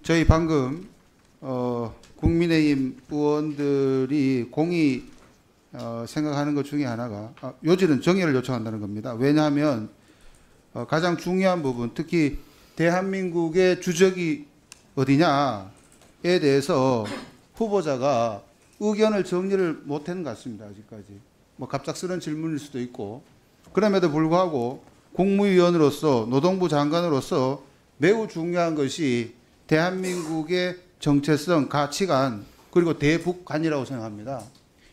저희 방금 국민의힘 의원들이 공히 생각하는 것 중에 하나가 요지는 정의를 요청한다는 겁니다. 왜냐하면 가장 중요한 부분, 특히 대한민국의 주적이 어디냐에 대해서 후보자가 의견을 정리를 못한 것 같습니다. 아직까지. 뭐 갑작스러운 질문일 수도 있고, 그럼에도 불구하고 국무위원으로서, 노동부 장관으로서 매우 중요한 것이 대한민국의 정체성, 가치관, 그리고 대북관이라고 생각합니다.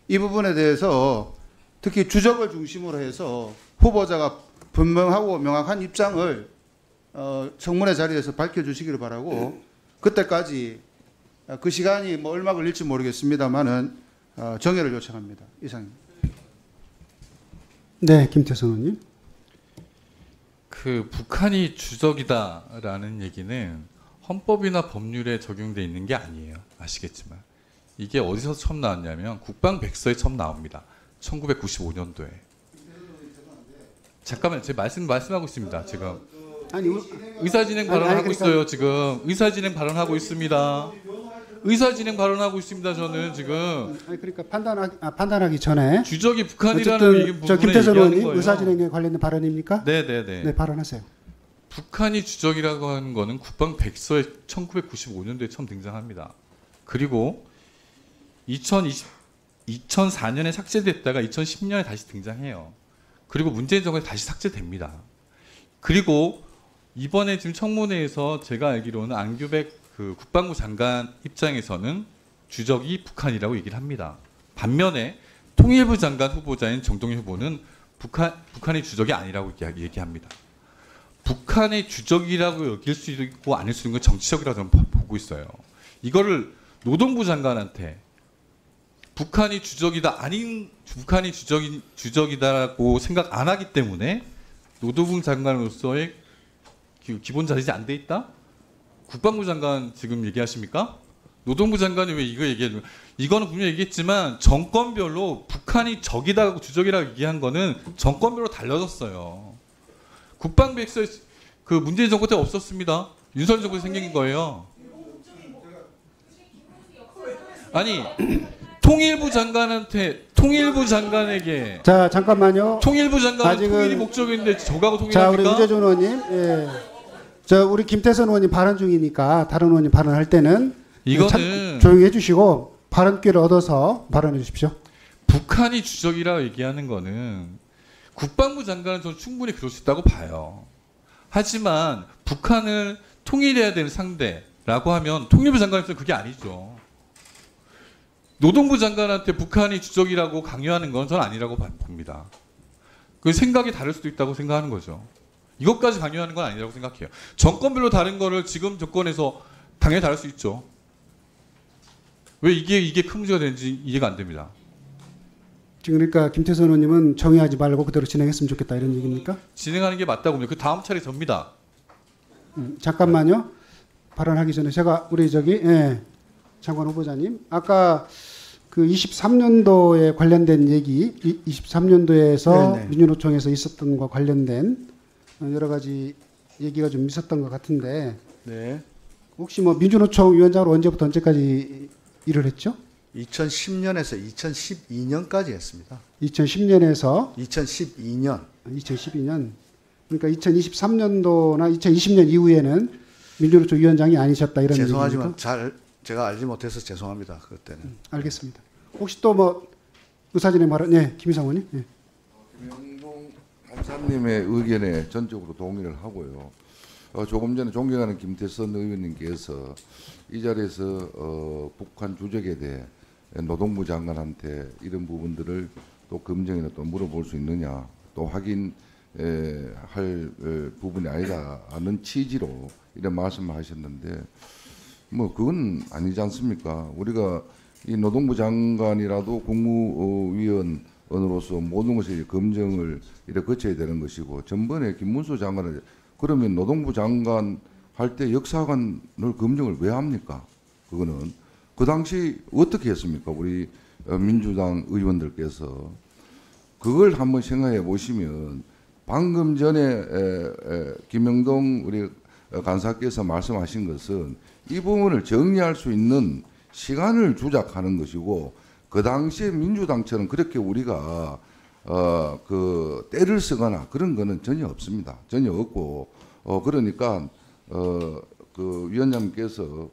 이 부분에 대해서 특히 주적을 중심으로 해서 후보자가 분명하고 명확한 입장을 청문회 자리에서 밝혀주시기를 바라고, 그때까지 그 시간이 뭐 얼마 걸릴지 모르겠습니다만은 정의를 요청합니다. 이상입니다. 네, 김태선 의원님. 그 북한이 주적이다라는 얘기는 헌법이나 법률에 적용돼 있는 게 아니에요. 아시겠지만 이게 어디서 처음 나왔냐면 국방백서에 처음 나옵니다. 1995년도에. 잠깐만, 제가 말씀하고 있습니다. 지금 아니, 의사진행 발언하고 그러니까, 있어요. 지금 의사진행 발언하고 있습니다. 의사진행 발언하고 있습니다. 저는 지금. 아니, 그러니까 판단하기 전에 주적이 북한이라는 얘기 저 부분에 김태선 얘기하는 의원님 거예요. 의사진행에 관련된 발언입니까? 네네네. 네, 발언하세요. 북한이 주적이라고 하는 거는 국방백서에 1995년도에 처음 등장합니다. 그리고 2004년에 삭제됐다가 2010년에 다시 등장해요. 그리고 문재인 정부에 다시 삭제됩니다. 그리고 이번에 지금 청문회에서 제가 알기로는 안규백 그 국방부 장관 입장에서는 주적이 북한이라고 얘기를 합니다. 반면에 통일부 장관 후보자인 정동영 후보는 북한이 주적이 아니라고 얘기합니다. 북한의 주적이라고 여길 수 있고 아닐 수 있는 건 정치적이라고 저는 보고 있어요. 이거를 노동부 장관한테 북한이 주적이다, 아닌 북한이 주적이다라고 생각 안 하기 때문에 노동부 장관으로서의 기본 자질이 안 돼 있다? 국방부 장관 지금 얘기하십니까? 노동부 장관이 왜 이거 얘기해요? 이거는 분명히 얘기했지만 정권별로 북한이 적이다, 주적이라고 얘기한 거는 정권별로 달라졌어요. 국방백서 그 문재인 정부 때 없었습니다. 윤석열 정부 때 생긴 거예요. 아니 통일부 장관에게 자, 잠깐만요. 통일부 장관은 아직은- 통일이 목적인데 저가고 자, 우리 통일합니까? 유재준 의원님. 예. 저 우리 김태선 의원님 발언 중이니까 다른 의원님 발언할 때는 이거는 조용히 해주시고 발언 기회를 얻어서 발언해 주십시오. 북한이 주적이라고 얘기하는 거는 국방부 장관은 저는 충분히 그럴 수 있다고 봐요. 하지만 북한을 통일해야 되는 상대라고 하면 통일부 장관에서는 그게 아니죠. 노동부 장관한테 북한이 주적이라고 강요하는 건 저는 아니라고 봅니다. 그 생각이 다를 수도 있다고 생각하는 거죠. 이것까지 강요하는 건 아니라고 생각해요. 정권별로 다른 거를 지금 정권에서 당연히 다를 수 있죠. 왜 이게 큰 문제가 되는지 이해가 안 됩니다. 지금 그러니까 김태선 의원님은 정의하지 말고 그대로 진행했으면 좋겠다 이런 얘기입니까? 진행하는 게 맞다고 봅니다. 그 다음 차례 접니다. 잠깐만요. 발언하기 전에 제가 우리 장관 후보자님 아까 그 23년도에 관련된 얘기, 23년도에서 네네. 민주노총에서 있었던 것과 관련된 여러 가지 얘기가 좀 있었던 것 같은데 네. 혹시 뭐 민주노총 위원장으로 언제부터 언제까지 일을 했죠? 2010년에서 2012년까지 했습니다. 2010년에서 2012년. 2012년. 그러니까 2023년도나 2020년 이후에는 민주노총 위원장이 아니셨다 이런 죄송하지만 얘기입니까? 제가 알지 못해서 죄송합니다. 그때는. 알겠습니다. 혹시 또 뭐 의사진행 발언, 네, 김희상 의원님. 네. 김영동 간사님의 의견에 전적으로 동의를 하고요. 조금 전에 존경하는 김태선 의원님께서 이 자리에서 북한 주적에 대해 노동부 장관한테 이런 부분들을 또 검증이나 또 물어볼 수 있느냐, 또 확인할 부분이 아니다는 취지로 이런 말씀을 하셨는데, 뭐 그건 아니지 않습니까? 우리가 이 노동부 장관이라도 국무위원으로서 모든 것을 검증을 이렇게 거쳐야 되는 것이고, 전번에 김문수 장관은 그러면 노동부 장관 할 때 역사관을 검증을 왜 합니까? 그거는 그 당시 어떻게 했습니까? 우리 민주당 의원들께서 그걸 한번 생각해 보시면 방금 전에 김영동 우리 간사께서 말씀하신 것은 이 부분을 정리할 수 있는 시간을 주작하는 것이고, 그 당시에 민주당처럼 그렇게 우리가 그 때를 쓰거나 그런 거는 전혀 없습니다. 전혀 없고, 그러니까 그 위원장님께서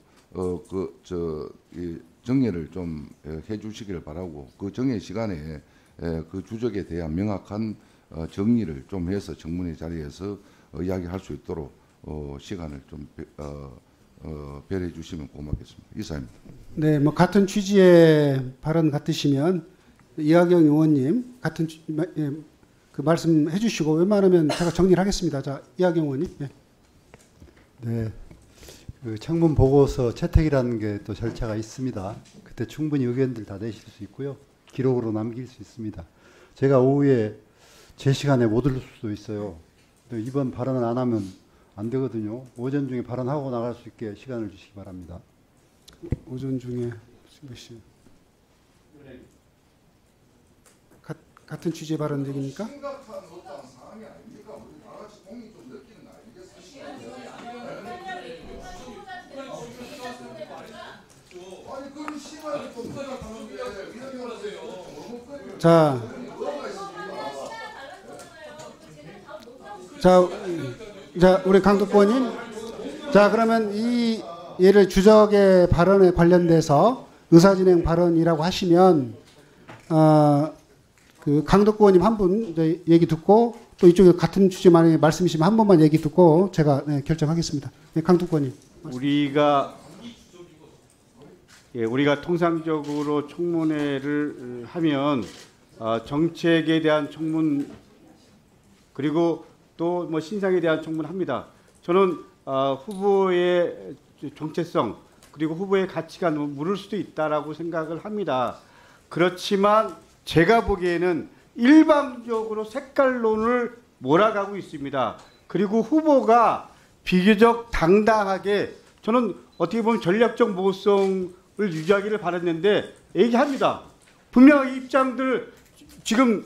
이 정리를 좀 해주시기를 바라고, 그 정의 시간에 그 주적에 대한 명확한 정리를 좀 해서 청문회 자리에서 이야기할 수 있도록 시간을 좀 배려해 주시면 고맙겠습니다. 이사입니다. 네, 뭐 같은 취지의 발언 같으시면 이하경 의원님 같은 그 말씀해 주시고 웬만하면 제가 정리를 하겠습니다. 자, 이하경 의원님. 예. 네, 그 청문 보고서 채택이라는 게 또 절차가 있습니다. 그때 충분히 의견들 다 내실 수 있고요. 기록으로 남길 수 있습니다. 제가 오후에 제 시간에 못 올 수도 있어요. 근데 이번 발언을 안 하면 안 되거든요. 오전 중에 발언하고 나갈 수 있게 시간을 주시기 바랍니다. 오전 중에 몇 시? 같은 취지의 발언 얘기입니까? 심각한 어떤 상황이 아닙니까? 우리 다 같이 공이 좀 느끼는 거 아니겠습니까? 아니 그런 시간을 좀 자, 우리 강독보님. 자, 그러면 이 예를 주적의 발언에 관련돼서 의사진행 발언이라고 하시면 그 강독보님 한 분 얘기 듣고 또 이쪽에 같은 취지 만약에 말씀이시면 한 번만 얘기 듣고 제가 결정하겠습니다. 네, 강독보님. 우리가 통상적으로 청문회를 하면 정책에 대한 청문 그리고 또 뭐 신상에 대한 청문합니다. 저는 후보의 정체성 그리고 후보의 가치가 물을 수도 있다라고 생각을 합니다. 그렇지만 제가 보기에는 일방적으로 색깔론을 몰아가고 있습니다. 그리고 후보가 비교적 당당하게 저는 어떻게 보면 전략적 모호성을 유지하기를 바랐는데 얘기합니다. 분명히 입장들 지금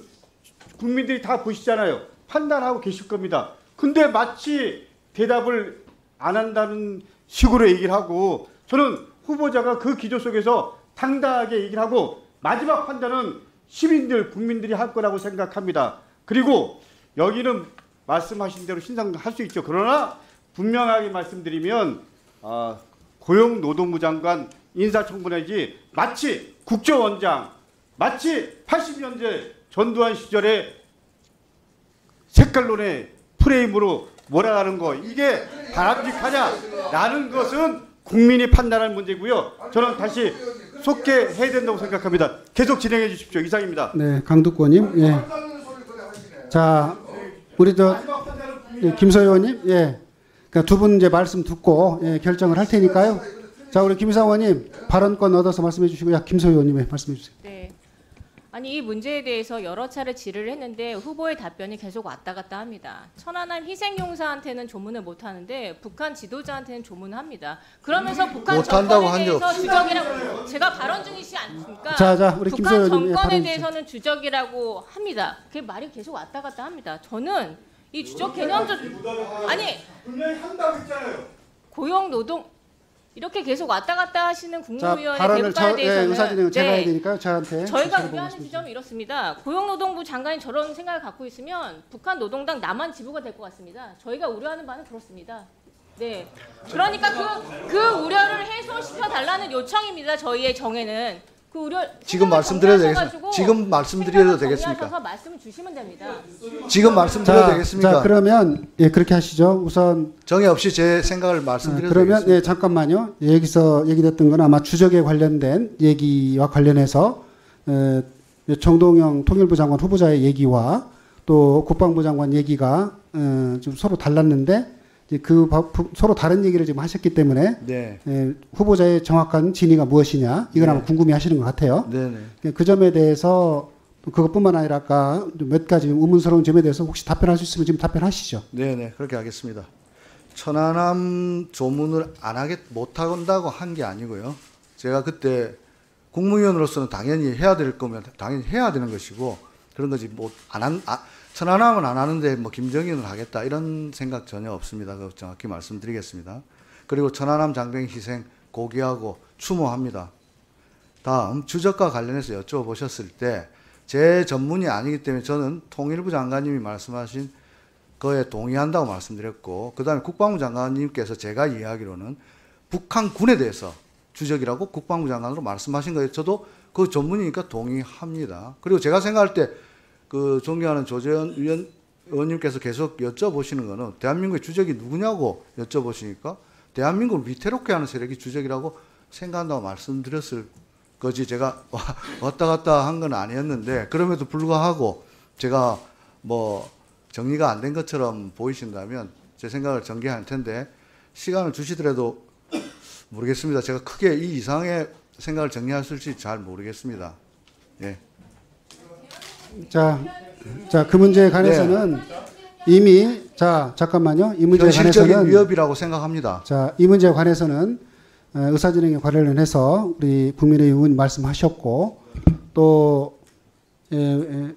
국민들이 다 보시잖아요. 판단하고 계실 겁니다. 근데 마치 대답을 안 한다는 식으로 얘기를 하고 저는 후보자가 그 기조 속에서 당당하게 얘기를 하고 마지막 판단은 시민들, 국민들이 할 거라고 생각합니다. 그리고 여기는 말씀하신 대로 신상할 수 있죠. 그러나 분명하게 말씀드리면 고용노동부 장관 인사청문회지 마치 국정원장, 마치 80년대 전두환 시절에 색깔론의 프레임으로 몰아가는 거 이게 바람직하냐라는 것은 국민이 판단할 문제고요. 저는 다시 속개해야 된다고 생각합니다. 계속 진행해 주십시오. 이상입니다. 네, 강독권님. 예. 자, 우리 김서 의원님. 예. 그러니까 두 분 이제 말씀 듣고 결정을 할 테니까요. 자, 우리 김사 의원님 발언권 얻어서 말씀해 주시고, 김서 의원님 말씀해 주세요. 네. 아니 이 문제에 대해서 여러 차례 질의를 했는데 후보의 답변이 계속 왔다 갔다 합니다. 천안함 희생용사한테는 조문을 못 하는데 북한 지도자한테는 조문을 합니다. 그러면서 북한 정권에 대해서 주적이라고 제가 발언 중이시지 않습니까? 자, 우리 북한 정권에 대해서는 주적이라고 합니다. 그게 말이 계속 왔다 갔다 합니다. 저는 이 주적 개념적 아니 분명히 한다고 했잖아요. 고용노동 이렇게 계속 왔다 갔다 하시는 국무위원회 발언을 대법관에 대해서는 의사진행을 제가 해야 되니까요. 저한테 저희가 우려하는 지점이 이렇습니다. 고용노동부 장관이 저런 생각을 갖고 있으면 북한 노동당 남한 지부가 될 것 같습니다. 저희가 우려하는 바는 그렇습니다. 네, 그러니까 그 우려를 해소시켜 달라는 요청입니다. 저희의 정에는 그 우려 지금 말씀드려도 되겠습니까? 지금 말씀드려도 되겠습니까? 말씀을 주시면 됩니다. 지금 말씀드려도 되겠습니까? 자, 그러면 그렇게 하시죠. 우선 정해 없이 제 생각을 말씀드려도 그러면 되겠습니까? 잠깐만요. 여기서 얘기됐던 건 아마 주적에 관련된 얘기와 관련해서 정동영 통일부 장관 후보자의 얘기와 또 국방부 장관 얘기가 좀 서로 달랐는데 서로 다른 얘기를 지금 하셨기 때문에 네. 후보자의 정확한 진위가 무엇이냐 이건 아마 궁금해하시는 것 같아요. 네네. 그 점에 대해서 그것뿐만 아니라 아까 몇 가지 의문스러운 점에 대해서 혹시 답변할 수 있으면 지금 답변하시죠. 네네, 그렇게 하겠습니다. 천안함 조문을 못 한다고 한 게 아니고요. 제가 그때 국무위원으로서는 당연히 해야 될 거면 당연히 해야 되는 것이고 그런 거지 천안함은 안 하는데 뭐 김정인을 하겠다 이런 생각 전혀 없습니다. 그 정확히 말씀드리겠습니다. 그리고 천안함 장병 희생 고귀하고 추모합니다. 다음 주적과 관련해서 여쭤보셨을 때 제 전문이 아니기 때문에 저는 통일부 장관님이 말씀하신 거에 동의한다고 말씀드렸고, 그 다음에 국방부 장관님께서 제가 이해하기로는 북한군에 대해서 주적이라고 국방부 장관으로 말씀하신 거예요. 저도 그 전문이니까 동의합니다. 그리고 제가 생각할 때 그 존경하는 조재현 의원님께서 계속 여쭤보시는 거는 대한민국의 주적이 누구냐고 여쭤보시니까 대한민국을 위태롭게 하는 세력이 주적이라고 생각한다고 말씀드렸을 거지, 제가 왔다 갔다 한 건 아니었는데, 그럼에도 불구하고 제가 뭐 정리가 안 된 것처럼 보이신다면 제 생각을 전개할 텐데, 시간을 주시더라도 모르겠습니다. 제가 크게 이 이상의 생각을 정리할 수 있을지 잘 모르겠습니다. 예. 자, 그 문제에 관해서는 이미, 잠깐만요. 이 문제에 현실적인 관해서는 위협이라고 생각합니다. 자, 이 문제에 관해서는 의사진행에 관련해서 우리 국민의힘 의원 말씀하셨고, 또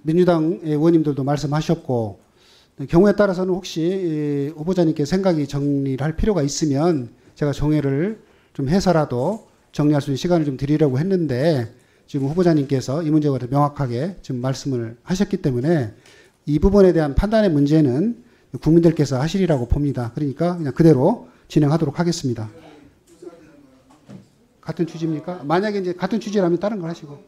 민주당 의원님들도 말씀하셨고, 경우에 따라서는 혹시 후보자님께 생각이 정리를 할 필요가 있으면 제가 정회를 좀 해서라도 정리할 수 있는 시간을 좀 드리려고 했는데, 지금 후보자님께서 이 문제에 대해서 명확하게 지금 말씀을 하셨기 때문에 이 부분에 대한 판단의 문제는 국민들께서 하시리라고 봅니다. 그러니까 그냥 그대로 진행하도록 하겠습니다. 같은 취지입니까? 만약에 이제 같은 취지라면 다른 걸 하시고.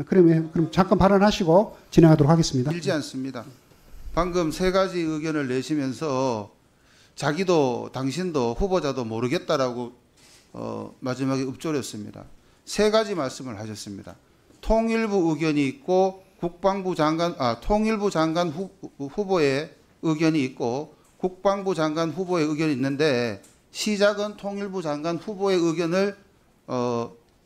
그럼 잠깐 발언하시고 진행하도록 하겠습니다. 길지 않습니다. 방금 세 가지 의견을 내시면서 자기도 당신도 후보자도 모르겠다라고 마지막에 읊조렸습니다. 세 가지 말씀을 하셨습니다. 통일부 의견이 있고 통일부 장관 후보의 의견이 있고 국방부 장관 후보의 의견이 있는데, 시작은 통일부 장관 후보의 의견을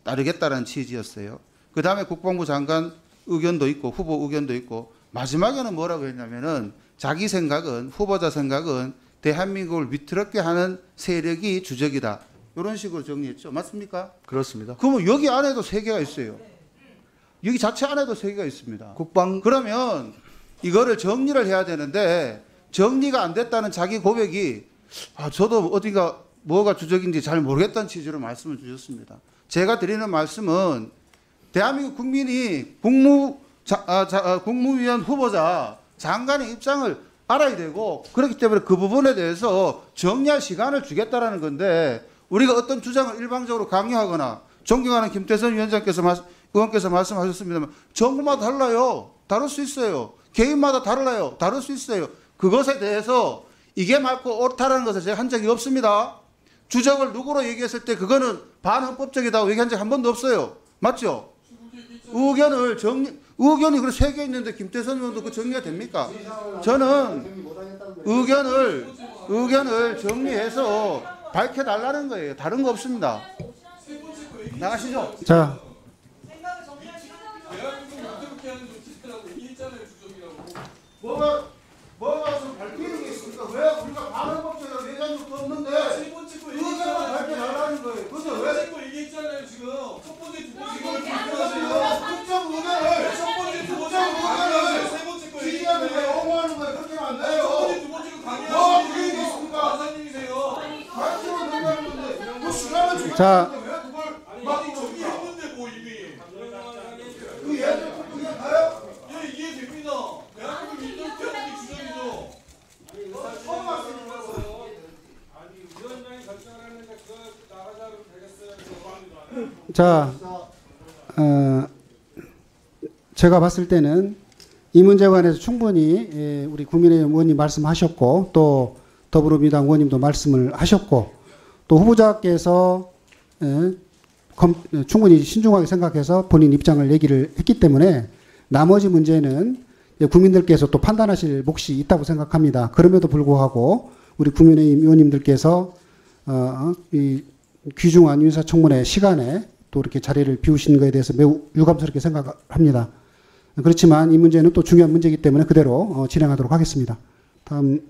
따르겠다는 취지였어요. 그 다음에 국방부 장관 의견도 있고 후보 의견도 있고, 마지막에는 뭐라고 했냐면은 자기 생각은, 후보자 생각은 대한민국을 위태롭게 하는 세력이 주적이다, 이런 식으로 정리했죠. 맞습니까? 그렇습니다. 그러면 여기 안에도 세 개가 있어요. 여기 자체 안에도 세 개가 있습니다. 그러면 이거를 정리를 해야 되는데, 정리가 안 됐다는 자기 고백이 저도 어디가 뭐가 주적인지 잘 모르겠다는 취지로 말씀을 주셨습니다. 제가 드리는 말씀은 대한민국 국민이 국무위원 후보자 장관의 입장을 알아야 되고, 그렇기 때문에 그 부분에 대해서 정리할 시간을 주겠다라는 건데, 우리가 어떤 주장을 일방적으로 강요하거나, 존경하는 김태선 의원께서 말씀하셨습니다만 정부마다 달라요. 다를 수 있어요. 개인마다 달라요. 다를 수 있어요. 그것에 대해서 이게 맞고 옳다라는 것을 제가 한 적이 없습니다. 주적을 누구로 얘기했을 때 그거는 반헌법적이다고 얘기한 적 한 번도 없어요. 맞죠? 의견이 그래 세 개 있는데 김태선 의원도 그 정리가 됩니까? 저는 의견을 정리해서 밝혀달라는 거예요. 다른 거 없습니다. 나가시죠. 자, 뭐가 좀 밝히는 게 있습니까? 왜 우리가 반헌법적이라고 얘기한 적도 없는데 의견만 밝혀달라는 거예요. 그죠? 왜? 얘기했잖아요 지금. 첫 번째, 두 번째 특정 의견을 세 번째 거 지지하는 거예요. 옹호하는 거예요. 그렇게 하면 안 돼요. 첫 번째, 두 번째 거 강요하시는 뭐가 그게 있습니까? 박사님이세요. 밝히면 된다는 건데 그 시간을 주겠다는 자, 건데 왜 그걸 아니 정리했는데 뭐 이미. 그 얘들 그게 가요? 예, 이해됩니다. 대한민국 위태롭게 하는 게 주장이죠. 처음 왔으니까. 자, 제가 봤을 때는 이 문제에 관해서 충분히 우리 국민의힘 의원님 말씀하셨고, 또 더불어민주당 의원님도 말씀을 하셨고, 또 후보자께서 충분히 신중하게 생각해서 본인 입장을 얘기를 했기 때문에 나머지 문제는 국민들께서 또 판단하실 몫이 있다고 생각합니다. 그럼에도 불구하고 우리 국민의힘 의원님들께서 이 귀중한 인사청문회 시간에 또 이렇게 자리를 비우신 것에 대해서 매우 유감스럽게 생각합니다. 그렇지만 이 문제는 또 중요한 문제이기 때문에 그대로 진행하도록 하겠습니다. 다음